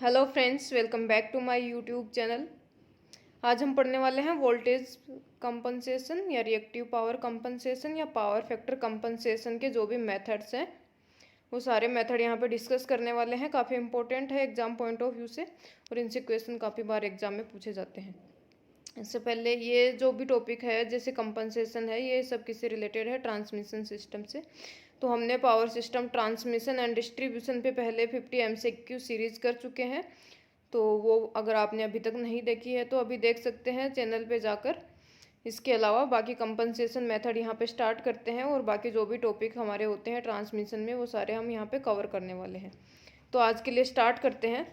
Hello friends, welcome back to my YouTube channel. आज हम पढ़ने वाले हैं वोल्टेज कंपनसेशन या रिएक्टिव पावर कंपनसेशन या पावर फैक्टर कंपनसेशन के जो भी मेथड्स हैं वो सारे मेथड यहाँ पे डिस्कस करने वाले हैं। काफ़ी इंपॉर्टेंट है एग्जाम पॉइंट ऑफ व्यू से और इनसे क्वेश्चन काफ़ी बार एग्जाम में पूछे जाते हैं। इससे पहले ये जो भी टॉपिक है जैसे कंपनसेशन है, ये सब किससे रिलेटेड है? ट्रांसमिशन सिस्टम से। तो हमने power system transmission and distribution पे पहले 50 MCQ सीरीज कर चुके हैं। तो वो अगर आपने अभी तक नहीं देखी है तो अभी देख सकते हैं चैनल पे जाकर। इसके अलावा बाकी कंपनसेशन मेथड यहाँ पे स्टार्ट करते हैं और बाकी जो भी टॉपिक हमारे होते हैं ट्रांसमिशन में वो सारे हम यहाँ पे कवर करने वाले हैं। तो आज के लिए स्टार्ट करते हैं।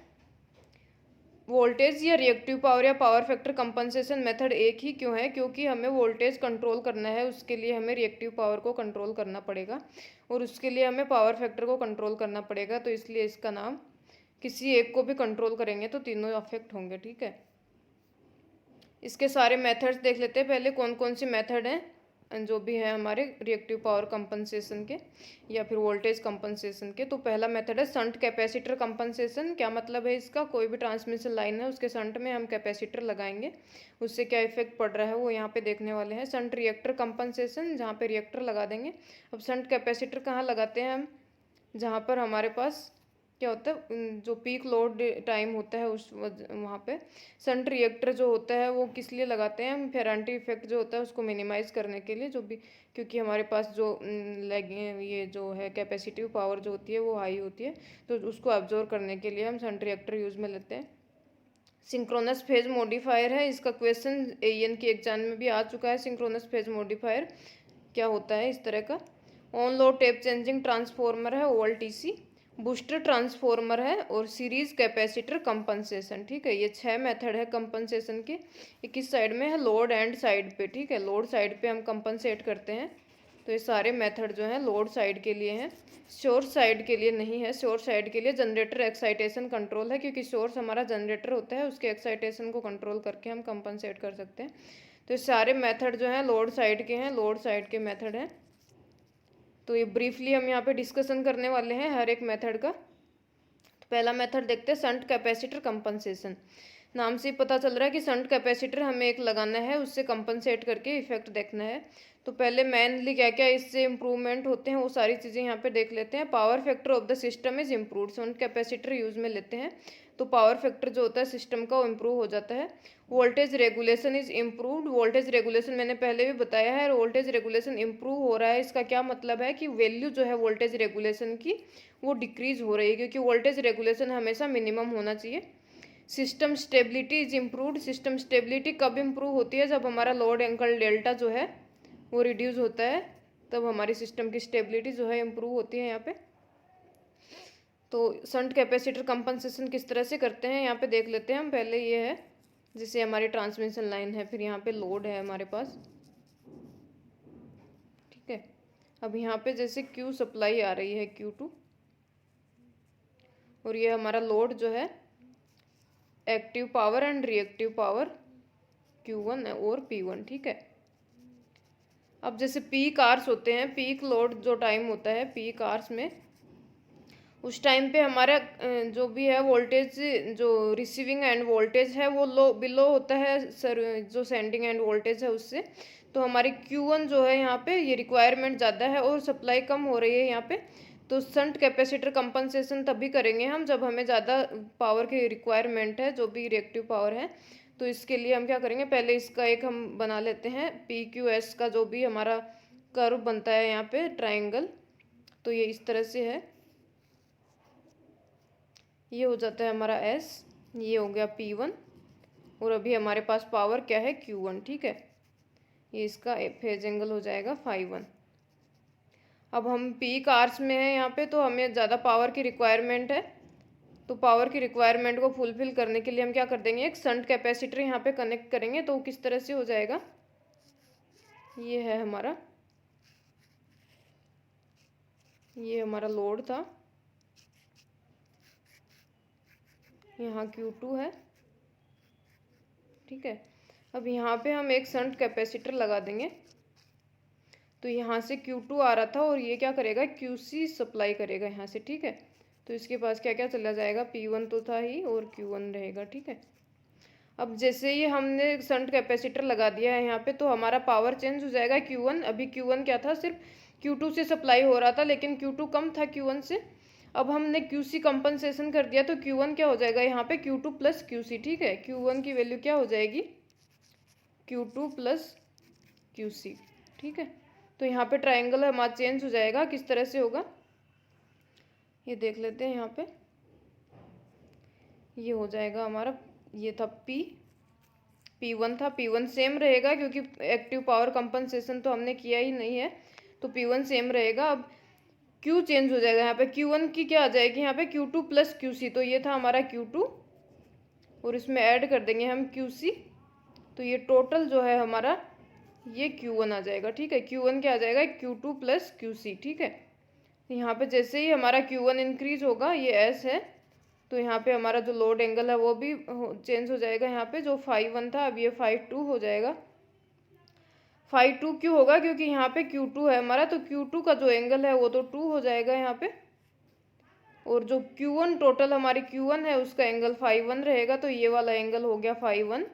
वोल्टेज या रिएक्टिव पावर या पावर फैक्टर कंपनसेशन मेथड एक ही क्यों है? क्योंकि हमें वोल्टेज कंट्रोल करना है, उसके लिए हमें रिएक्टिव पावर को कंट्रोल करना पड़ेगा और उसके लिए हमें पावर फैक्टर को कंट्रोल करना पड़ेगा। तो इसलिए इसका नाम, किसी एक को भी कंट्रोल करेंगे तो तीनों अफेक्ट होंगे। ठीक है, इसके सारे मेथड्स देख लेते हैं। पहले कौन कौन सी मेथड हैं जो भी है हमारे रिएक्टिव पावर कंपनसेशन के या फिर वोल्टेज कंपनसेशन के। तो पहला मेथड है शंट कैपेसिटर कंपनसेशन। क्या मतलब है इसका? कोई भी ट्रांसमिशन लाइन है उसके शंट में हम कैपेसिटर लगाएंगे, उससे क्या इफेक्ट पड़ रहा है वो यहाँ पे देखने वाले हैं। शंट रिएक्टर कंपनसेशन, जहाँ पे रिएक्टर लगा देंगे। अब शंट कैपेसिटर कहाँ लगाते हैं हम? जहाँ पर हमारे पास क्या होता है, जो पीक लोड टाइम होता है उस वहाँ पे। शंट रिएक्टर जो होता है वो किस लिए लगाते हैं? हम फेरांटी इफेक्ट जो होता है उसको मिनिमाइज करने के लिए, जो भी, क्योंकि हमारे पास जो ये जो है कैपेसिटिव पावर जो होती है वो हाई होती है, तो उसको अब्जॉर्व करने के लिए हम शंट रिएक्टर यूज़ में लेते हैं। सिंक्रोनस फेज मॉडिफायर है, इसका क्वेश्चन AN की एग्जाम में भी आ चुका है। सिंक्रोनस फेज मॉडिफायर क्या होता है इस तरह का? On load tap changing transformer है, OLTC। बूस्टर ट्रांसफॉर्मर है और सीरीज कैपेसिटर कंपनसेशन। ठीक है, ये 6 मेथड है कंपनसेशन के। ये किस साइड में है? लोड एंड साइड पे। ठीक है, लोड साइड पे हम कंपनसेट करते हैं। तो ये सारे मेथड जो हैं लोड साइड के लिए हैं, सोर्स साइड के लिए नहीं है। सोर्स साइड के लिए जनरेटर एक्साइटेशन कंट्रोल है, क्योंकि सोर्स हमारा जनरेटर होता है, उसके एक्साइटेशन को कंट्रोल करके हम कंपनसेट कर सकते हैं। तो ये सारे मेथड जो हैं लोड साइड के हैं, लोड साइड के मेथड हैं। तो ये ब्रीफली हम यहाँ पे डिस्कशन करने वाले हैं हर एक मेथड का। तो पहला मेथड देखते हैं शंट कैपेसिटर कंपनसेशन। नाम से ही पता चल रहा है कि शंट कैपेसिटर हमें एक लगाना है, उससे कंपनसेट करके इफेक्ट देखना है। तो पहले मेनली क्या क्या इससे इम्प्रूवमेंट होते हैं वो सारी चीज़ें यहाँ पे देख लेते हैं। Power factor of the system is improved. Shunt capacitor use में लेते हैं तो पावर फैक्टर जो होता है सिस्टम का वो इम्प्रूव हो जाता है। Voltage regulation is improved. Voltage regulation मैंने पहले भी बताया है, वोल्टेज रेगुलेशन इम्प्रूव हो रहा है। इसका क्या मतलब है कि वैल्यू जो है वोल्टेज रेगुलेशन की वो डिक्रीज हो रही है, क्योंकि वोल्टेज रेगुलेशन हमेशा मिनिमम होना चाहिए। System stability is improved. System stability कब इम्प्रूव होती है? जब हमारा लोड एंगल डेल्टा जो है वो रिड्यूस होता है, तब हमारी सिस्टम की स्टेबिलिटी जो है इम्प्रूव होती है यहाँ पे। तो शंट कैपेसिटर कंपनसेशन किस तरह से करते हैं यहाँ पे देख लेते हैं हम। पहले ये है जैसे हमारी ट्रांसमिशन लाइन है, फिर यहाँ पे लोड है हमारे पास। ठीक है, अब यहाँ पे जैसे Q सप्लाई आ रही है, Q2, और ये हमारा लोड जो है active power and reactive power Q1 और P1। ठीक है, अब जैसे पीक आवर्स होते हैं, पीक लोड जो टाइम होता है पीक आवर्स में, उस टाइम पे हमारा जो भी है वोल्टेज, जो रिसीविंग एंड वोल्टेज है वो लो बिलो होता है सर, जो सेंडिंग एंड वोल्टेज है उससे। तो हमारी Q1 जो है यहाँ पे ये रिक्वायरमेंट ज़्यादा है और सप्लाई कम हो रही है यहाँ पे। तो शंट कैपेसिटर कंपनसेशन तभी करेंगे हम जब हमें ज़्यादा पावर की रिक्वायरमेंट है, जो भी रिएक्टिव पावर है। तो इसके लिए हम क्या करेंगे, पहले इसका एक हम बना लेते हैं PQS का, जो भी हमारा कर्व बनता है यहाँ पे ट्राइंगल। तो ये इस तरह से है, ये हो जाता है हमारा S, ये हो गया P1, और अभी हमारे पास पावर क्या है? Q1। ठीक है, ये इसका फेज एंगल हो जाएगा φ1। अब हम पीक आवर्स में है यहाँ पे, तो हमें ज़्यादा पावर की रिक्वायरमेंट है। तो पावर की रिक्वायरमेंट को फुलफिल करने के लिए हम क्या कर देंगे, एक शंट कैपेसिटर यहाँ पे कनेक्ट करेंगे। तो किस तरह से हो जाएगा, ये है हमारा, ये हमारा लोड था, यहाँ Q2 है। ठीक है, अब यहाँ पे हम एक शंट कैपेसिटर लगा देंगे। तो यहाँ से Q2 आ रहा था और ये क्या करेगा, QC सप्लाई करेगा यहाँ से। ठीक है, तो इसके पास क्या क्या चला जाएगा, P1 तो था ही और Q1 रहेगा। ठीक है, अब जैसे ही हमने शंट कैपेसिटर लगा दिया है यहाँ पे, तो हमारा पावर चेंज हो जाएगा Q1। अभी Q1 क्या था, सिर्फ Q2 से सप्लाई हो रहा था, लेकिन Q2 कम था Q1 से। अब हमने QC कंपनसेशन कर दिया, तो Q1 क्या हो जाएगा यहाँ पे, Q2 प्लस QC। ठीक है, Q1 की वैल्यू क्या हो जाएगी, Q2 प्लस QC। ठीक है, तो यहाँ पे ट्राइंगल हमारा चेंज हो जाएगा। किस तरह से होगा ये देख लेते हैं। यहाँ पे ये हो जाएगा हमारा, ये था P1 था, P1 सेम रहेगा क्योंकि एक्टिव पावर कंपनसेशन तो हमने किया ही नहीं है, तो P1 सेम रहेगा। अब Q चेंज हो जाएगा, यहाँ पे Q1 की क्या आ जाएगी, यहाँ पे Q2 प्लस QC। तो ये था हमारा Q2 और इसमें ऐड कर देंगे हम QC, तो ये टोटल जो है हमारा ये Q1 आ जाएगा। ठीक है, Q1 क्या आ जाएगा, Q2 प्लस QC। ठीक है, यहाँ पे जैसे ही हमारा Q1 इंक्रीज होगा, ये S है, तो यहाँ पे हमारा जो लोड एंगल है वो भी चेंज हो जाएगा। यहाँ पे जो phi1 था अब ये phi2 हो जाएगा। phi2 क्यों होगा, क्योंकि यहाँ पे Q2 है हमारा, तो Q2 का जो एंगल है वो तो 2 हो जाएगा यहाँ पे, और जो Q1 टोटल हमारी Q1 है उसका एंगल phi1 रहेगा, तो ये वाला एंगल हो गया phi1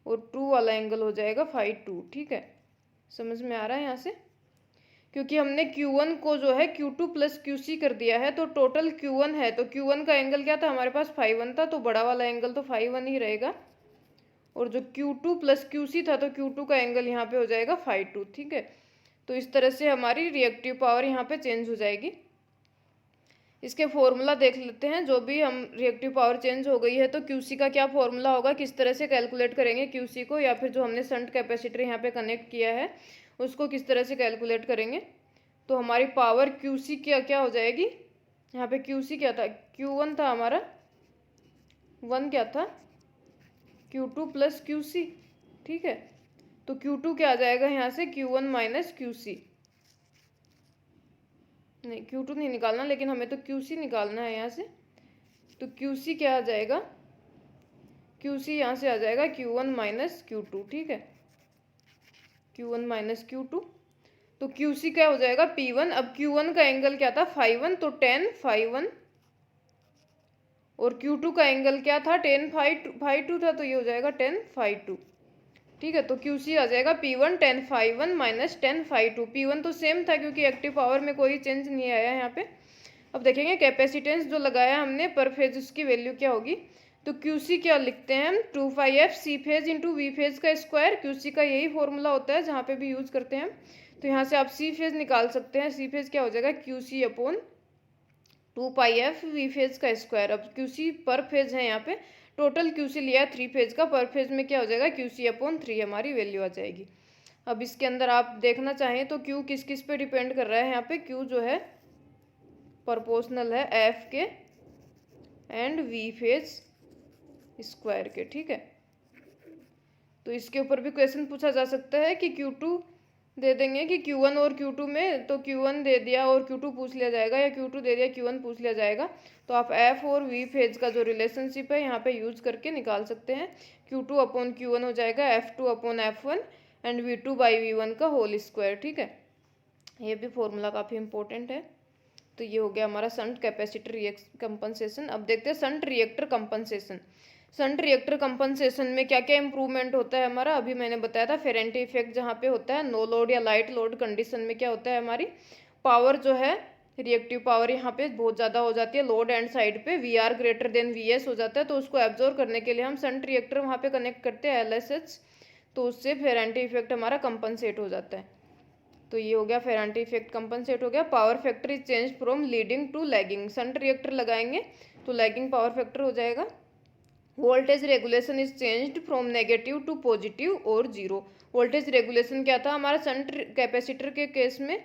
और 2 वाला एंगल हो जाएगा phi2। ठीक है, समझ में आ रहा है यहाँ से, क्योंकि हमने Q1 को जो है Q2 प्लस QC कर दिया है, तो टोटल Q1 है, तो Q1 का एंगल क्या था हमारे पास, phi1 था, तो बड़ा वाला एंगल तो phi1 ही रहेगा, और जो Q2 प्लस QC था, तो Q2 का एंगल यहाँ पे हो जाएगा phi2। ठीक है, तो इस तरह से हमारी रिएक्टिव पावर यहाँ पे चेंज हो जाएगी। इसके फॉर्मूला देख लेते हैं। जो भी हम रिएक्टिव पावर चेंज हो गई है, तो QC का क्या फॉर्मूला होगा, किस तरह से कैलकुलेट करेंगे QC को, या फिर जो हमने शंट कैपेसिटर यहाँ पे कनेक्ट किया है उसको किस तरह से कैलकुलेट करेंगे। तो हमारी पावर QC क्या क्या हो जाएगी, यहाँ पे QC क्या था, Q1 था हमारा, 1 क्या था, Q2 प्लस QC। ठीक है, तो Q2 क्या आ जाएगा यहाँ से, Q1 माइनस QC। नहीं, Q2 नहीं निकालना, लेकिन हमें तो QC निकालना है यहाँ से। तो QC क्या आ जाएगा, QC यहाँ से आ जाएगा Q1 माइनस Q2। ठीक है, Q1 माइनस Q2, तो QC क्या हो जाएगा, P1। अब Q1 का एंगल क्या था, phi1, तो tan phi1, और Q2 का एंगल क्या था, tan phi2 था, तो ये हो जाएगा tan phi2। ठीक है, तो QC आ जाएगा P1 tan phi1 minus tan phi2। P1 तो सेम था क्योंकि एक्टिव पावर में कोई चेंज नहीं आया यहाँ पे। अब देखेंगे कैपेसिटेंस जो लगाया हमने पर फेज, उसकी वैल्यू क्या होगी। तो QC क्या लिखते हैं हम, 2πf C phase into V phase का स्क्वायर। QC का यही फॉर्मूला होता है जहाँ पे भी यूज करते हैं हम। तो यहाँ से आप C फेज निकाल सकते हैं। C फेज क्या हो जाएगा, QC upon 2πf V phase का स्क्वायर। अब QC पर फेज है, यहाँ पे टोटल QC लिया है 3 फेज का, पर फेज में क्या हो जाएगा, QC अपॉन 3 हमारी वैल्यू आ जाएगी। अब इसके अंदर आप देखना चाहें तो Q किस किस पे डिपेंड कर रहा है, यहाँ पे Q जो है प्रोपोर्शनल है F के एंड V फेज स्क्वायर के। ठीक है, तो इसके ऊपर भी क्वेश्चन पूछा जा सकता है कि Q2 दे देंगे कि Q1 और Q2 में, तो Q1 दे दिया और Q2 पूछ लिया जाएगा, या Q2 दे दिया Q1 पूछ लिया जाएगा। तो आप F और V फेज का जो रिलेशनशिप है यहाँ पे यूज करके निकाल सकते हैं। Q2 अपॉन Q1 हो जाएगा F2 upon F1 and V2 by V1 का होल स्क्वायर। ठीक है, ये भी फॉर्मूला काफ़ी इंपॉर्टेंट है। तो ये हो गया हमारा शंट कैपेसिटर कंपनसेशन। अब देखते हैं shunt reactor compensation. Shunt reactor compensation में क्या क्या इंप्रूवमेंट होता है हमारा, अभी मैंने बताया था फेरेंटी इफेक्ट जहाँ पे होता है। नो लोड या लाइट लोड कंडीशन में क्या होता है, हमारी पावर जो है रिएक्टिव पावर यहाँ पे बहुत ज़्यादा हो जाती है लोड एंड साइड पे, VR ग्रेटर देन VS हो जाता है। तो उसको एब्जॉर्व करने के लिए हम शंट रिएक्टर वहाँ पे कनेक्ट करते हैं LSH, तो उससे फेरेंटी इफेक्ट हमारा कंपनसेट हो जाता है। तो ये हो गया फेरेंटी इफेक्ट कंपनसेट हो गया। Power factor is change from leading to lagging. Shunt reactor लगाएंगे तो लैगिंग पावर फैक्टर हो जाएगा। Voltage regulation is changed from negative to positive और जीरो। वोल्टेज रेगुलेशन क्या था हमारा शंट कैपेसिटर के केस में,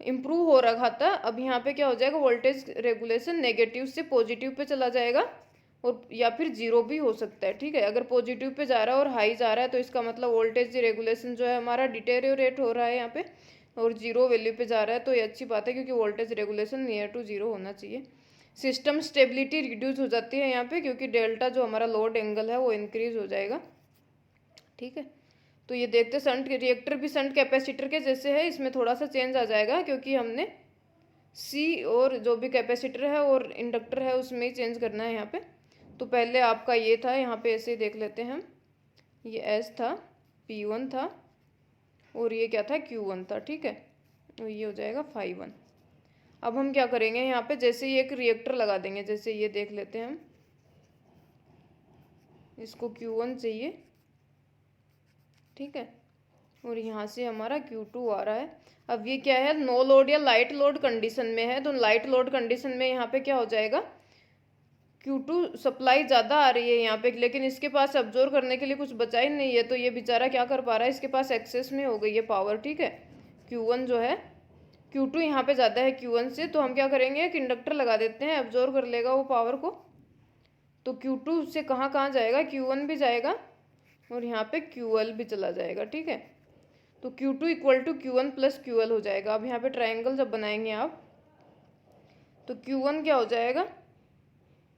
इम्प्रूव हो रखा था। अब यहाँ पे क्या हो जाएगा, वोल्टेज रेगुलेशन नेगेटिव से पॉजिटिव पे चला जाएगा, और या फिर जीरो भी हो सकता है। ठीक है, अगर पॉजिटिव पे जा रहा है और हाई जा रहा है तो इसका मतलब वोल्टेज रेगुलेशन जो है हमारा डिटेरियोरेट हो रहा है यहाँ पे, और जीरो वैल्यू पे जा रहा है तो ये अच्छी बात है क्योंकि voltage regulation near to zero होना चाहिए। सिस्टम स्टेबिलिटी रिड्यूस हो जाती है यहाँ पे क्योंकि डेल्टा जो हमारा लोड एंगल है वो इंक्रीज हो जाएगा। ठीक है, तो ये देखते शंट रिएक्टर भी शंट कैपेसिटर के जैसे है, इसमें थोड़ा सा चेंज आ जाएगा क्योंकि हमने सी और जो भी कैपेसिटर है और इंडक्टर है उसमें ही चेंज करना है यहाँ पे। तो पहले आपका ये था, यहाँ पे ऐसे ही देख लेते हैं हम, ये एस था, P1 था और ये क्या था, Q1 था, ठीक है। तो ये हो जाएगा phi 1। अब हम क्या करेंगे, यहाँ पे जैसे ही एक रिएक्टर लगा देंगे, जैसे ये देख लेते हैं हम, इसको Q1 चाहिए, ठीक है, और यहाँ से हमारा Q2 आ रहा है। अब ये क्या है, नो लोड या लाइट लोड कंडीशन में है, तो लाइट लोड कंडीशन में यहाँ पे क्या हो जाएगा, Q2 सप्लाई ज़्यादा आ रही है यहाँ पे, लेकिन इसके पास अब्जॉर्ब करने के लिए कुछ बचा ही नहीं है, तो ये बेचारा क्या कर पा रहा है, इसके पास एक्सेस में हो गई है पावर, ठीक है। Q1 जो है, Q2 यहाँ पे ज़्यादा है Q1 से, तो हम क्या करेंगे, एक इंडक्टर लगा देते हैं, अब्जॉर्ब कर लेगा वो पावर को। तो Q2 से कहाँ कहाँ जाएगा, Q1 भी जाएगा और यहाँ पे QL भी चला जाएगा, ठीक है। तो Q2 equal to Q1 plus QL हो जाएगा। अब यहाँ पे ट्राइंगल जब बनाएंगे आप, तो Q1 क्या हो जाएगा,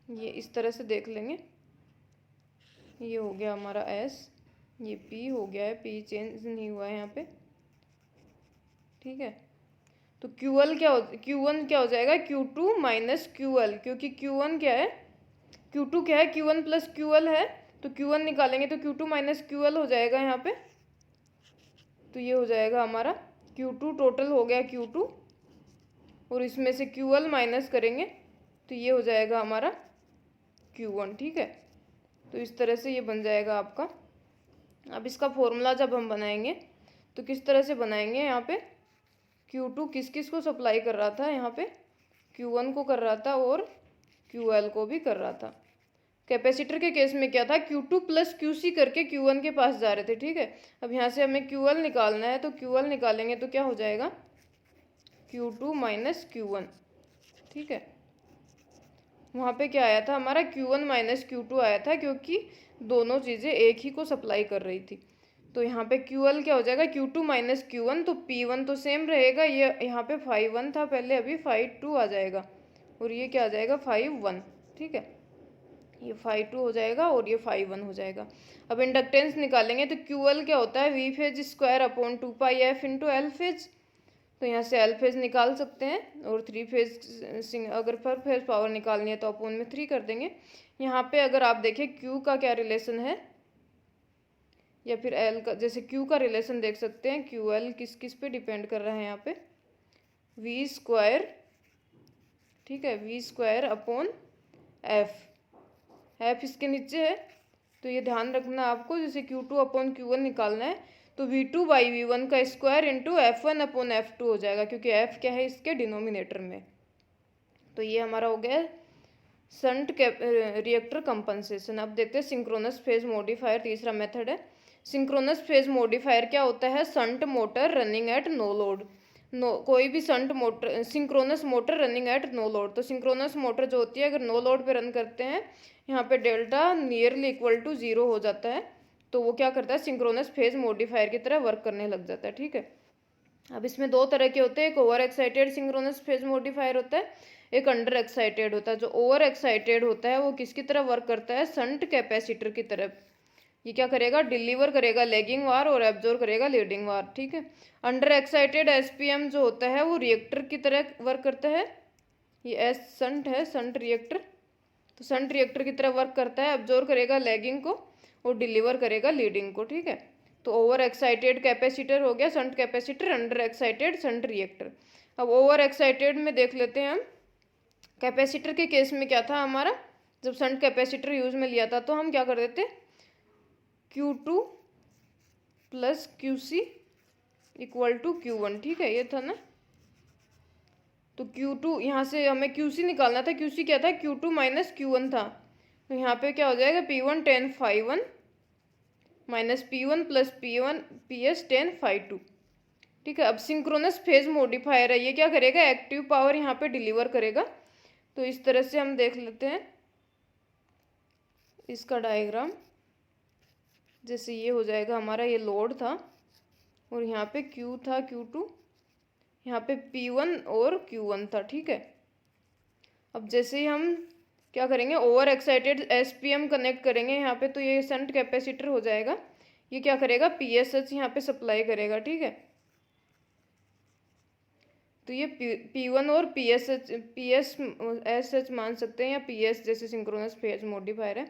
ये इस तरह से देख लेंगे, ये हो गया हमारा S, ये P हो गया है, P चेंज नहीं हुआ है यहाँ पे, ठीक है। तो Q1 क्या हो जाएगा, Q2 माइनस QL, क्योंकि Q1 क्या है, Q2 क्या है, Q1 प्लस QL है, तो Q1 निकालेंगे तो Q2 माइनस QL हो जाएगा यहाँ पे। तो ये हो जाएगा हमारा Q2, टोटल हो गया Q2 और इसमें से QL माइनस करेंगे तो ये हो जाएगा हमारा Q1, ठीक है। तो इस तरह से ये बन जाएगा आपका। अब इसका फॉर्मूला जब हम बनाएंगे तो किस तरह से बनाएंगे, यहाँ पे Q2 किस किस को सप्लाई कर रहा था, यहाँ पे Q1 को कर रहा था और QL को भी कर रहा था। कैपेसिटर के केस में क्या था, Q2 प्लस QC करके Q1 के पास जा रहे थे, ठीक है। अब यहाँ से हमें QL निकालना है, तो QL निकालेंगे तो क्या हो जाएगा, Q2 माइनस Q1, ठीक है। वहाँ पे क्या आया था हमारा, Q1 माइनस Q2 आया था, क्योंकि दोनों चीज़ें एक ही को सप्लाई कर रही थी। तो यहाँ पे QL क्या हो जाएगा, Q2 माइनस Q1, तो P1 तो सेम रहेगा, ये यहाँ पे phi 1 था पहले, अभी phi 2 आ जाएगा और ये क्या आ जाएगा, phi 1, ठीक है। ये phi 2 हो जाएगा और ये phi 1 हो जाएगा। अब इंडक्टेंस निकालेंगे तो QL क्या होता है, V फेज स्क्वायर अपॉन 2 पाई F इंटू L फेज। तो यहाँ से L फेज निकाल सकते हैं और 3 फेज, अगर पर फेज पावर निकालनी है तो अपॉन में 3 कर देंगे। यहाँ पे अगर आप देखें Q का क्या रिलेशन है, या फिर L का, जैसे Q का रिलेशन देख सकते हैं, QL किस किस पे डिपेंड कर रहा है यहाँ पे, V स्क्वायर, ठीक है, V स्क्वायर अपॉन F इसके नीचे है, तो ये ध्यान रखना आपको। जैसे Q2 अपॉन Q1 निकालना है तो V2 बाई V1 का square into F1 upon F2 हो जाएगा, क्योंकि F क्या है इसके डिनोमिनेटर में। तो ये हमारा हो गया शंट रिएक्टर कंपनसेशन। अब देखते हैं सिंक्रोनस फेज मॉडिफायर, तीसरा मेथड है। सिंक्रोनस फेज मॉडिफायर क्या होता है, shunt motor running at no load, कोई भी shunt motor, synchronous motor running at no load. तो सिंक्रोनस मोटर जो होती है, अगर नो लोड पे रन करते हैं, यहाँ पे डेल्टा नियरली इक्वल टू 0 हो जाता है, तो वो क्या करता है, सिंक्रोनस फेज मॉडिफायर की तरह वर्क करने लग जाता है, ठीक है। अब इसमें दो तरह के होते हैं, एक over excited synchronous phase modifier होता है, एक अंडर एक्साइटेड होता है। जो ओवर एक्साइटेड होता है वो किसकी तरह वर्क करता है, शंट कैपेसिटर की तरह। ये क्या करेगा, डिलीवर करेगा लैगिंग वार और एब्जॉर्ब करेगा लीडिंग वार, ठीक है। अंडर एक्साइटेड एसपीएम जो होता है वो रिएक्टर की तरह वर्क करता है, ये एस शंट है, शंट रिएक्टर। तो शंट रिएक्टर की तरह वर्क करता है, एब्जॉर्ब करेगा लैगिंग को और डिलीवर करेगा लीडिंग को, ठीक है। तो ओवर एक्साइटेड कैपेसिटर हो गया shunt capacitor, under excited shunt reactor. अब ओवर एक्साइटेड में देख लेते हैं हम, कैपेसिटर के केस में क्या था हमारा, जब शंट कैपेसिटर यूज में लिया था तो हम क्या कर देते, Q2 plus QC equal to Q1, ठीक है, ये था ना। तो Q2 यहाँ से हमें QC निकालना था, QC क्या था, Q2 माइनस Q1 था। तो यहाँ पे क्या हो जाएगा, P1 10 phi 1 minus P1 plus P1 PS 10 phi 2, ठीक है। अब सिंक्रोनस फेज मॉडिफायर है, ये क्या करेगा, एक्टिव पावर यहाँ पे डिलीवर करेगा। तो इस तरह से हम देख लेते हैं इसका डायग्राम। जैसे ये हो जाएगा हमारा, ये लोड था और यहाँ पे Q था, Q2, यहाँ पे P1 और Q1 था, ठीक है। अब जैसे ही हम क्या करेंगे, ओवर एक्साइटेड SPM कनेक्ट करेंगे यहाँ पे, तो ये शंट कैपेसिटर हो जाएगा, ये क्या करेगा, PSH यहाँ पे सप्लाई करेगा, ठीक है। तो ये P1 और PS मान सकते हैं, या PS जैसे सिंक्रोनस फेज मॉडिफायर है।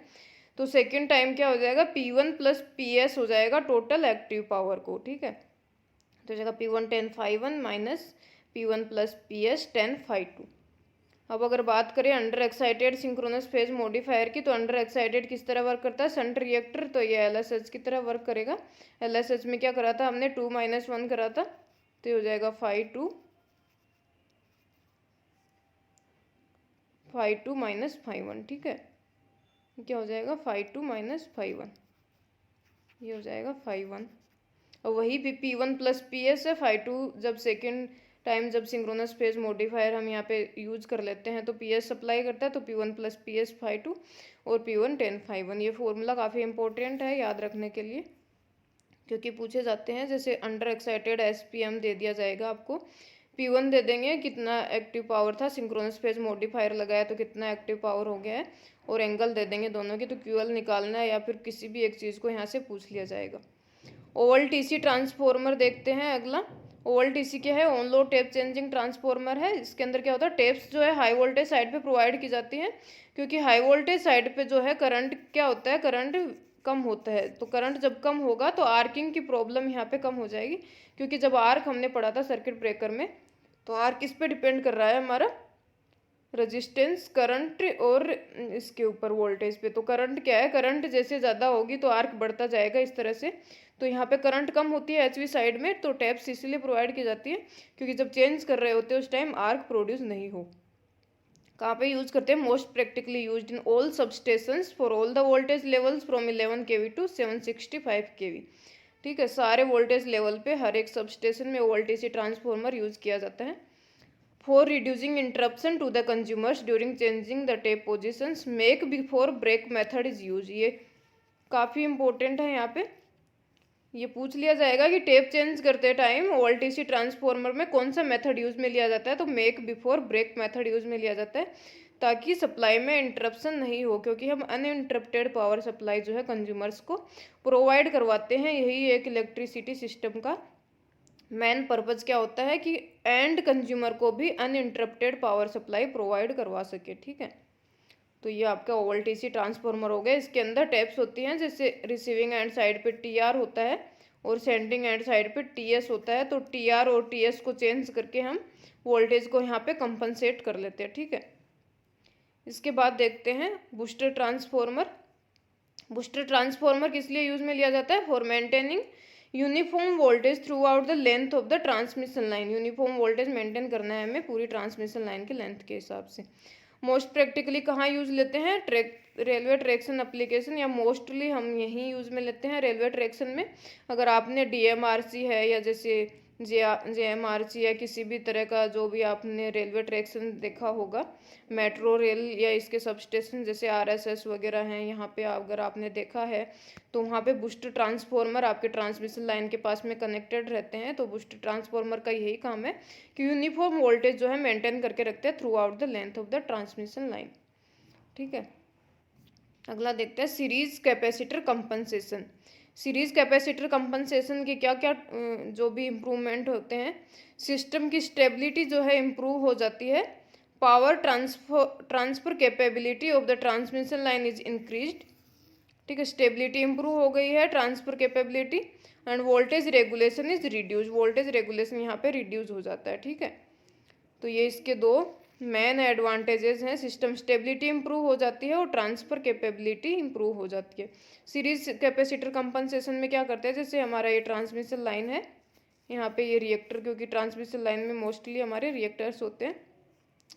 तो सेकेंड टाइम क्या हो जाएगा, P1 प्लस PS हो जाएगा टोटल एक्टिव पावर को, ठीक है। तो हो जाएगा P1 10 phi1 minus P1 plus PS 10 phi2। अब अगर बात करें under excited synchronous phase modifier की, तो अंडर एक्साइटेड किस तरह वर्क करता है, शंट रिएक्टर, तो ये LSH की तरह वर्क करेगा। LSH में क्या करा था हमने, 2-1 करा था, तो ये हो जाएगा phi2 माइनस phi1, ठीक है। क्या हो जाएगा phi2 माइनस phi1, ये हो जाएगा phi1। और वही भी P1 प्लस PS है, phi2 जब सेकेंड टाइम जब सिंक्रोनस फेज मॉडिफायर हम यहाँ पे यूज कर लेते हैं तो PS सप्लाई करता है, तो P1 प्लस PS phi2 और P1 10 phi1। ये फॉर्मूला काफ़ी इंपॉर्टेंट है याद रखने के लिए, क्योंकि पूछे जाते हैं। जैसे अंडर एक्साइटेड SPM दे दिया जाएगा आपको, P1 दे देंगे कितना एक्टिव पावर था, सिंक्रोनस फेज मॉडिफायर लगाया तो कितना एक्टिव पावर हो गया है, और एंगल दे देंगे दोनों की, तो QL निकालना है या फिर किसी भी एक चीज़ को यहाँ से पूछ लिया जाएगा। OLTC ट्रांसफॉर्मर देखते हैं अगला। OLTC क्या है, on load tap changing transformer है। इसके अंदर क्या होता है, टेप्स जो है हाई वोल्टेज साइड पे प्रोवाइड की जाती हैं, क्योंकि हाई वोल्टेज साइड पे जो है करंट क्या होता है, करंट कम होता है। तो करंट जब कम होगा तो आर्किंग की प्रॉब्लम यहाँ पे कम हो जाएगी, क्योंकि जब आर्क हमने पढ़ा था सर्किट ब्रेकर में, तो आर्क किस पे डिपेंड कर रहा है, हमारा रेजिस्टेंस, करंट और इसके ऊपर वोल्टेज पे। तो करंट क्या है, करंट जैसे ज़्यादा होगी तो आर्क बढ़ता जाएगा इस तरह से। तो यहाँ पे करंट कम होती है HV साइड में, तो टैप्स इसीलिए प्रोवाइड की जाती है क्योंकि जब चेंज कर रहे होते हैं उस टाइम आर्क प्रोड्यूस नहीं हो। कहाँ पे यूज़ करते हैं, most practically used in all substations for all the voltage levels from 11 kV to 765 kV, ठीक है। सारे वोल्टेज लेवल पे हर एक सबस्टेशन में OLTC ट्रांसफॉर्मर यूज़ किया जाता है। For reducing interruption to the consumers during changing the tape positions, make before break method is used। ये काफ़ी इंपॉर्टेंट है, यहाँ पे ये पूछ लिया जाएगा कि टेप चेंज करते टाइम OLTC ट्रांसफॉर्मर में कौन सा मेथड यूज़ में लिया जाता है, तो make before break method use में लिया जाता है, ताकि सप्लाई में इंटरप्शन नहीं हो, क्योंकि हम अनइंटरप्टेड पावर सप्लाई जो है कंज्यूमर्स को प्रोवाइड करवाते हैं। यही एक इलेक्ट्रिसिटी सिस्टम का मेन पर्पज़ क्या होता है कि एंड कंज्यूमर को भी अनइंटरप्टेड पावर सप्लाई प्रोवाइड करवा सके, ठीक है। तो ये आपका OLTC ट्रांसफॉर्मर हो गया। इसके अंदर टैप्स होती हैं, जैसे रिसीविंग एंड साइड पे TR होता है और सेंडिंग एंड साइड पे TS होता है। तो TR और TS को चेंज करके हम वोल्टेज को यहाँ पे कंपनसेट कर लेते हैं, ठीक है। इसके बाद देखते हैं बूस्टर ट्रांसफॉर्मर। बूस्टर ट्रांसफॉर्मर किस लिए यूज़ में लिया जाता है, for maintaining uniform voltage through out the length of the transmission line. Uniform voltage maintain करना है हमें पूरी ट्रांसमिशन लाइन के लेंथ के हिसाब से। मोस्ट प्रैक्टिकली कहाँ यूज़ लेते हैं, रेलवे ट्रैक्शन एप्लीकेशन, या मोस्टली हम यहीं यूज़ में लेते हैं रेलवे ट्रैक्शन में। अगर आपने DMRC है या जैसे JMRC या किसी भी तरह का जो भी आपने रेलवे ट्रैक्शन देखा होगा, मेट्रो रेल या इसके सबस्टेशन जैसे RSS वगैरह हैं, यहाँ पे अगर आपने देखा है तो वहाँ पे बूस्टर ट्रांसफॉर्मर आपके ट्रांसमिशन लाइन के पास में कनेक्टेड रहते हैं। तो बूस्टर ट्रांसफॉर्मर का यही काम है कि यूनिफॉर्म वोल्टेज जो है मेंटेन करके रखते हैं through out the length of the transmission line, ठीक है। अगला देखते हैं series capacitor compensation. Series capacitor compensation के क्या क्या जो भी इम्प्रूवमेंट होते हैं, सिस्टम की स्टेबिलिटी जो है इम्प्रूव हो जाती है, power transfer capability of the transmission line is increased, ठीक है, स्टेबिलिटी इम्प्रूव हो गई है, transfer capability, end voltage regulation is reduce, voltage regulation यहाँ पे रिड्यूस हो जाता है, ठीक है। तो ये इसके दो मेन एडवांटेजेस हैं, सिस्टम स्टेबिलिटी इंप्रूव हो जाती है और ट्रांसफर कैपेबिलिटी इंप्रूव हो जाती है। सीरीज कैपेसिटर कंपनसेशन में क्या करते हैं, जैसे हमारा ये ट्रांसमिशन लाइन है, यहाँ पे ये रिएक्टर, क्योंकि ट्रांसमिशन लाइन में मोस्टली हमारे रिएक्टर्स होते हैं,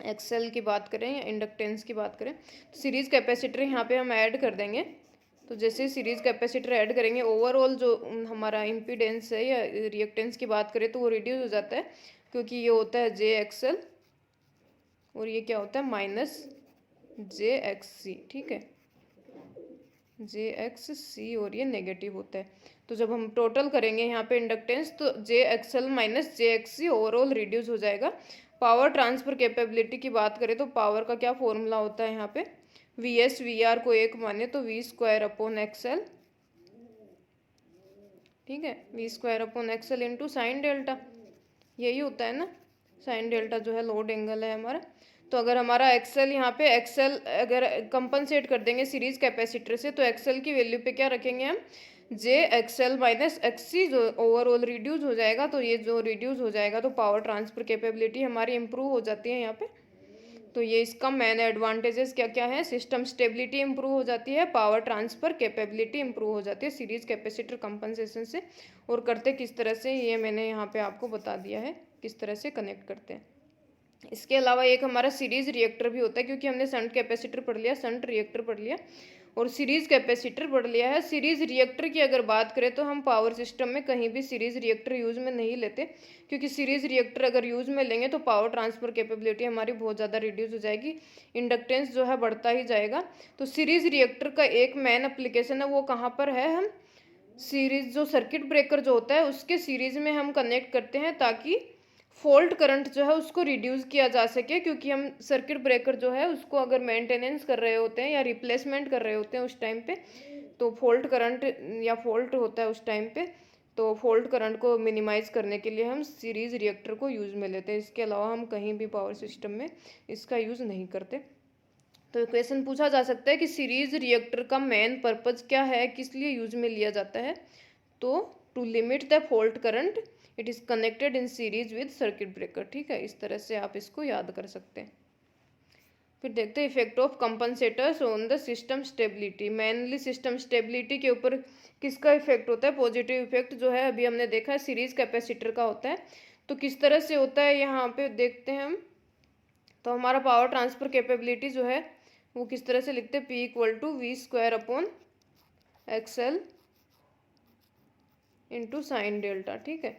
एक्सेल की बात करें या इंडक्टेंस की बात करें, तो सीरीज कैपेसिटर यहाँ पे हम ऐड कर देंगे। तो जैसे सीरीज कैपेसिटर ऐड करेंगे, ओवरऑल जो हमारा इम्पीडेंस है या रिएक्टेंस की बात करें तो वो रिड्यूस हो जाता है, क्योंकि ये होता है JXL और ये क्या होता है -JXC, ठीक है, JXC, और ये नेगेटिव होता है। तो जब हम टोटल करेंगे यहाँ पे इंडक्टेंस, तो JXL minus JXC overall reduce हो जाएगा। पावर ट्रांसफर कैपेबिलिटी की बात करें तो पावर का क्या फॉर्मूला होता है, यहाँ पे VS VR को 1 माने तो V²/XL, ठीक है, V²/XL इंटू साइन डेल्टा, यही होता है ना। साइन डेल्टा जो है लोड एंगल है हमारा। तो अगर हमारा एक्सएल यहाँ पे एक्सएल अगर कंपनसेट कर देंगे सीरीज कैपेसिटर से, तो एक्सएल की वैल्यू पे क्या रखेंगे हम, जे एक्सएल माइनस एक्ससी जो ओवरऑल रिड्यूस हो जाएगा। तो ये जो रिड्यूस हो जाएगा तो पावर ट्रांसफर कैपेबिलिटी हमारी इंप्रूव हो जाती है यहाँ पे। तो ये इसका मेन एडवांटेजेस क्या क्या है, सिस्टम स्टेबिलिटी इंप्रूव हो जाती है, पावर ट्रांसफर कैपेबिलिटी इंप्रूव हो जाती है सीरीज कैपेसिटर कंपनसेशन से। और करते किस तरह से, ये मैंने यहाँ पे आपको बता दिया है किस तरह से कनेक्ट करते हैं। इसके अलावा एक हमारा सीरीज रिएक्टर भी होता है, क्योंकि हमने शंट कैपेसिटर पढ़ लिया, शंट रिएक्टर पढ़ लिया और सीरीज कैपेसिटर पढ़ लिया है। सीरीज रिएक्टर की अगर बात करें तो हम पावर सिस्टम में कहीं भी सीरीज रिएक्टर यूज में नहीं लेते, क्योंकि सीरीज रिएक्टर अगर यूज में लेंगे तो पावर ट्रांसफर कैपेबिलिटी हमारी बहुत ज़्यादा रिड्यूस हो जाएगी, इंडक्टेंस जो है बढ़ता ही जाएगा। तो सीरीज रिएक्टर का एक मेन एप्लीकेशन है, वो कहाँ पर है, हम सीरीज जो सर्किट ब्रेकर जो होता है उसके सीरीज में हम कनेक्ट करते हैं, ताकि फॉल्ट करंट जो है उसको रिड्यूस किया जा सके। क्योंकि हम सर्किट ब्रेकर जो है उसको अगर मेंटेनेंस कर रहे होते हैं या रिप्लेसमेंट कर रहे होते हैं उस टाइम पे, तो फॉल्ट करंट या फॉल्ट होता है उस टाइम पे, तो फॉल्ट करंट को मिनिमाइज करने के लिए हम सीरीज रिएक्टर को यूज़ में लेते हैं। इसके अलावा हम कहीं भी पावर सिस्टम में इसका यूज़ नहीं करते। तो क्वेश्चन पूछा जा सकता है कि सीरीज रिएक्टर का मेन पर्पज क्या है, किस लिए यूज में लिया जाता है, तो to limit the fault current it is connected in series with circuit breaker. ठीक है, इस तरह से आप इसको याद कर सकते हैं। फिर देखते हैं effect of compensators on the system stability. Mainly system stability के ऊपर किसका इफेक्ट होता है, पॉजिटिव इफेक्ट जो है अभी हमने देखा है सीरीज कैपेसिटर का होता है। तो किस तरह से होता है यहाँ पे देखते हैं हम। तो हमारा पावर ट्रांसफर कैपेबिलिटी जो है वो किस तरह से लिखते हैं, P equal to V square upon XL into sine delta. ठीक है,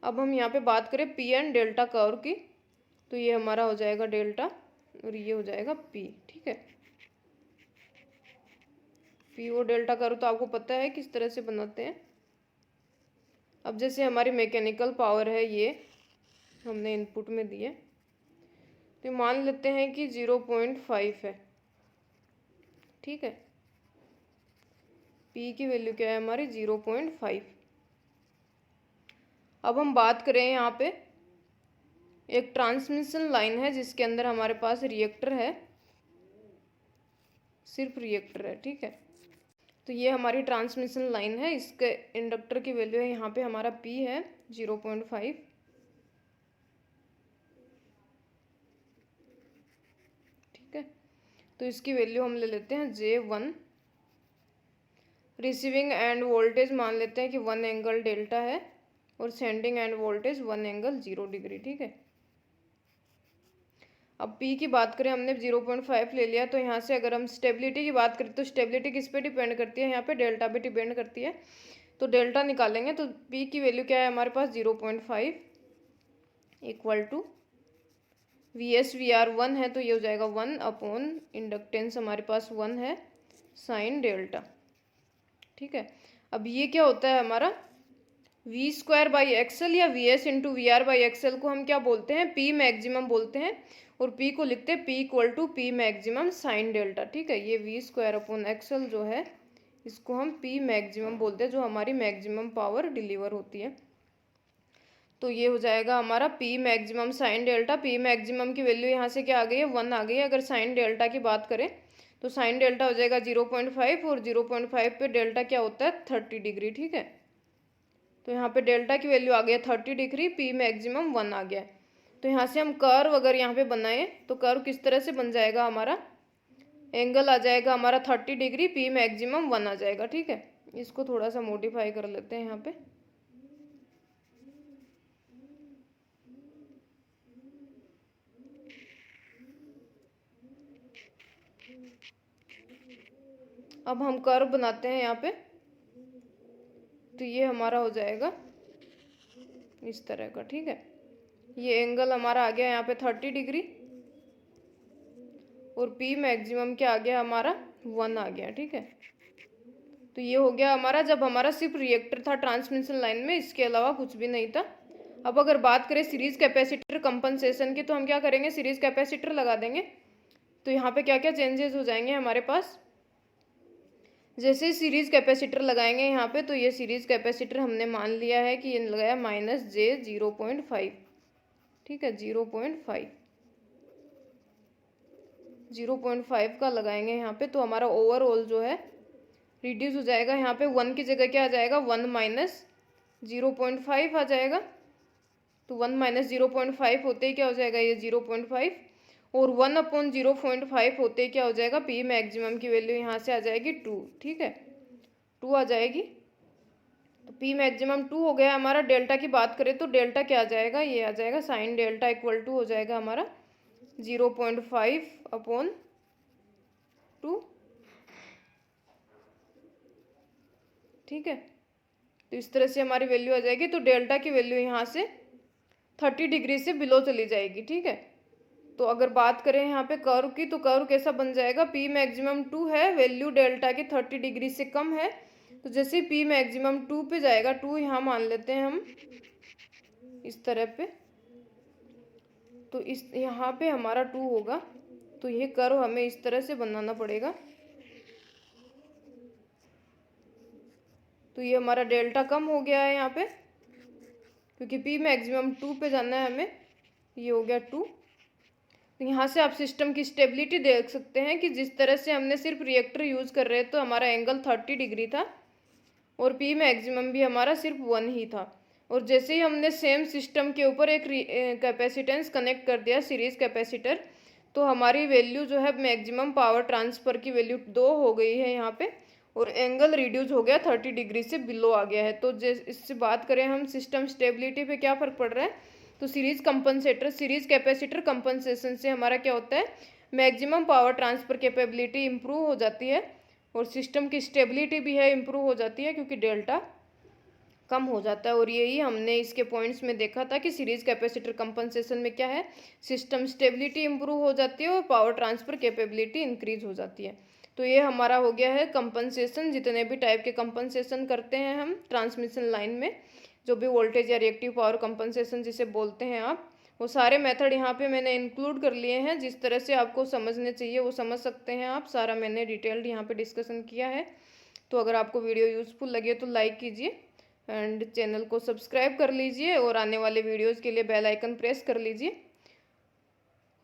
अब हम यहाँ पे बात करें पी एंड डेल्टा कर्व की, तो ये हमारा हो जाएगा डेल्टा और ये हो जाएगा पी। ठीक है, पी और डेल्टा कर्व तो आपको पता है किस तरह से बनाते हैं। अब जैसे हमारी मैकेनिकल पावर है, ये हमने इनपुट में दी है, तो मान लेते हैं कि 0.5 है। ठीक है, P की वैल्यू क्या है हमारी 0.5। अब हम बात करें यहाँ पे एक ट्रांसमिशन लाइन है जिसके अंदर हमारे पास रिएक्टर है, सिर्फ रिएक्टर है। ठीक है, तो ये हमारी ट्रांसमिशन लाइन है, इसके इंडक्टर की वैल्यू है यहाँ पे हमारा P है 0.5। ठीक है, तो इसकी वैल्यू हम ले लेते हैं J1। रिसीविंग एंड वोल्टेज मान लेते हैं कि 1 एंगल डेल्टा है और sending end voltage 1 angle 0 degree. ठीक है, अब P की बात करें, हमने 0.5 ले लिया, तो यहाँ से अगर हम स्टेबिलिटी की बात करें तो स्टेबिलिटी किस पे डिपेंड करती है, यहाँ पे डेल्टा पे डिपेंड करती है। तो डेल्टा निकालेंगे तो P की वैल्यू क्या है हमारे पास 0.5 इक्वल टू VR 1 है, तो ये हो जाएगा 1 अपॉन इंडक्टेंस हमारे पास 1 है साइन डेल्टा। ठीक है, अब ये क्या होता है हमारा वी स्क्वायर बाई एक्सएल या V S into V R by XL को हम क्या बोलते हैं, पी मैक्सिमम बोलते हैं, और पी को लिखते हैं P equal to P maximum sine delta. ठीक है, ये वी स्क्वायर अपॉन एक्सएल जो है इसको हम पी मैक्सिमम बोलते हैं, जो हमारी मैक्सिमम पावर डिलीवर होती है। तो ये हो जाएगा हमारा P maximum sine delta. P maximum की वैल्यू यहाँ से क्या आ गई है 1 आ गई है। अगर साइन डेल्टा की बात करें तो साइन डेल्टा हो जाएगा 0.5 और 0.5 पे डेल्टा क्या होता है 30 डिग्री। ठीक है, तो यहाँ पे डेल्टा की वैल्यू आ गया 30 डिग्री, पी मैक्सिमम 1 आ गया। तो यहाँ से हम कर्व अगर यहाँ पे बनाए तो कर्व किस तरह से बन जाएगा, हमारा एंगल आ जाएगा हमारा 30 डिग्री, पी मैक्सिमम 1 आ जाएगा। ठीक है, इसको थोड़ा सा मॉडिफाई कर लेते हैं यहाँ पे। अब हम कर्व बनाते हैं यहाँ पे, तो ये हमारा हो जाएगा इस तरह का। ठीक है, ये एंगल हमारा आ गया यहाँ पे 30 डिग्री और पी मैक्सिमम क्या आ गया हमारा 1 आ गया। ठीक है, तो ये हो गया हमारा जब हमारा सिर्फ रिएक्टर था ट्रांसमिशन लाइन में, इसके अलावा कुछ भी नहीं था। अब अगर बात करें सीरीज कैपेसिटर कंपनसेशन की, तो हम क्या करेंगे, सीरीज कैपेसिटर लगा देंगे। तो यहाँ पे क्या क्या चेंजेस हो जाएंगे हमारे पास, जैसे सीरीज कैपेसिटर लगाएंगे यहाँ पे, तो ये सीरीज कैपेसिटर हमने मान लिया है कि ये लगाया -J 0.5। ठीक है, 0.5 का लगाएंगे यहाँ पे, तो हमारा ओवरऑल जो है रिड्यूस हो जाएगा। यहाँ पे 1 की जगह क्या आ जाएगा, 1 माइनस 0.5 आ जाएगा। तो 1 माइनस 0.5 होते ही क्या हो जाएगा, ये 0.5, और 1/0.5 होते ही क्या हो जाएगा, पी मैक्सिमम की वैल्यू यहाँ से आ जाएगी 2। ठीक है, 2 आ जाएगी। तो पी मैक्सिमम 2 हो गया हमारा। डेल्टा की बात करें तो डेल्टा क्या आ जाएगा, ये आ जाएगा साइन डेल्टा इक्वल टू हो जाएगा हमारा 0.5/2। ठीक है, तो इस तरह से हमारी वैल्यू आ जाएगी। तो डेल्टा की वैल्यू यहाँ से 30 डिग्री से बिलो चली जाएगी। ठीक है, तो अगर बात करें यहाँ पे कर्व की, तो कर्व कैसा बन जाएगा, पी मैक्सिमम 2 है, वैल्यू डेल्टा की 30 डिग्री से कम है। तो जैसे पी मैक्सिमम 2 पे जाएगा, 2 यहाँ मान लेते हैं हम इस तरह पे, तो इस यहाँ पे हमारा 2 होगा। तो ये कर्व हमें इस तरह से बनाना पड़ेगा। तो ये हमारा डेल्टा कम हो गया है यहाँ पे, क्योंकि पी मैक्सिमम 2 पे जाना है हमें। ये हो गया 2। तो यहाँ से आप सिस्टम की स्टेबिलिटी देख सकते हैं कि जिस तरह से हमने सिर्फ रिएक्टर यूज़ कर रहे हैं तो हमारा एंगल 30 डिग्री था, और पी मैक्सिमम भी हमारा सिर्फ 1 ही था। और जैसे ही हमने सेम सिस्टम के ऊपर एक कैपेसिटेंस कनेक्ट कर दिया, सीरीज कैपेसिटर, तो हमारी वैल्यू जो है मैक्सिमम पावर ट्रांसफ़र की वैल्यू 2 हो गई है यहाँ पे, और एंगल रिड्यूस हो गया 30 डिग्री से बिलो आ गया है। तो इससे बात करें हम सिस्टम स्टेबिलिटी पे क्या फ़र्क पड़ रहा है, तो सीरीज कैपेसिटर कंपनसेशन से हमारा क्या होता है, maximum power transfer capability improve हो जाती है, और सिस्टम की स्टेबिलिटी भी है इम्प्रूव हो जाती है, क्योंकि डेल्टा कम हो जाता है। और यही हमने इसके पॉइंट्स में देखा था कि सीरीज कैपेसिटर कंपनसेशन में क्या है, सिस्टम स्टेबिलिटी इम्प्रूव हो जाती है और पावर ट्रांसफ़र कैपेबिलिटी इंक्रीज हो जाती है। तो ये हमारा हो गया है कंपनसेशन। जितने भी टाइप के कंपनसेशन करते हैं हम ट्रांसमिशन लाइन में, जो भी वोल्टेज या रिएक्टिव पावर कंपनसेशन जिसे बोलते हैं आप, वो सारे मेथड यहाँ पे मैंने इंक्लूड कर लिए हैं। जिस तरह से आपको समझने चाहिए वो समझ सकते हैं आप, सारा मैंने डिटेल्ड यहाँ पे डिस्कशन किया है। तो अगर आपको वीडियो यूज़फुल लगे तो लाइक कीजिए एंड चैनल को सब्सक्राइब कर लीजिए, और आने वाले वीडियोज़ के लिए बेल आइकन प्रेस कर लीजिए।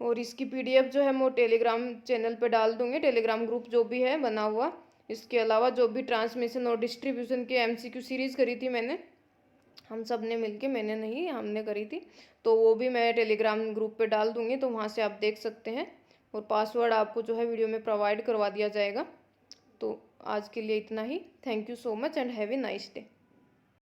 और इसकी PDF जो है मैं टेलीग्राम चैनल पे डाल दूँगी, टेलीग्राम ग्रुप जो भी है बना हुआ। इसके अलावा जो भी ट्रांसमिशन और डिस्ट्रीब्यूशन की MCQ सीरीज़ करी थी मैंने, हम सब ने मिलके, मैंने नहीं हमने करी थी, तो वो भी मैं टेलीग्राम ग्रुप पे डाल दूँगी, तो वहाँ से आप देख सकते हैं। और पासवर्ड आपको जो है वीडियो में प्रोवाइड करवा दिया जाएगा। तो आज के लिए इतना ही। Thank you so much and have a nice day.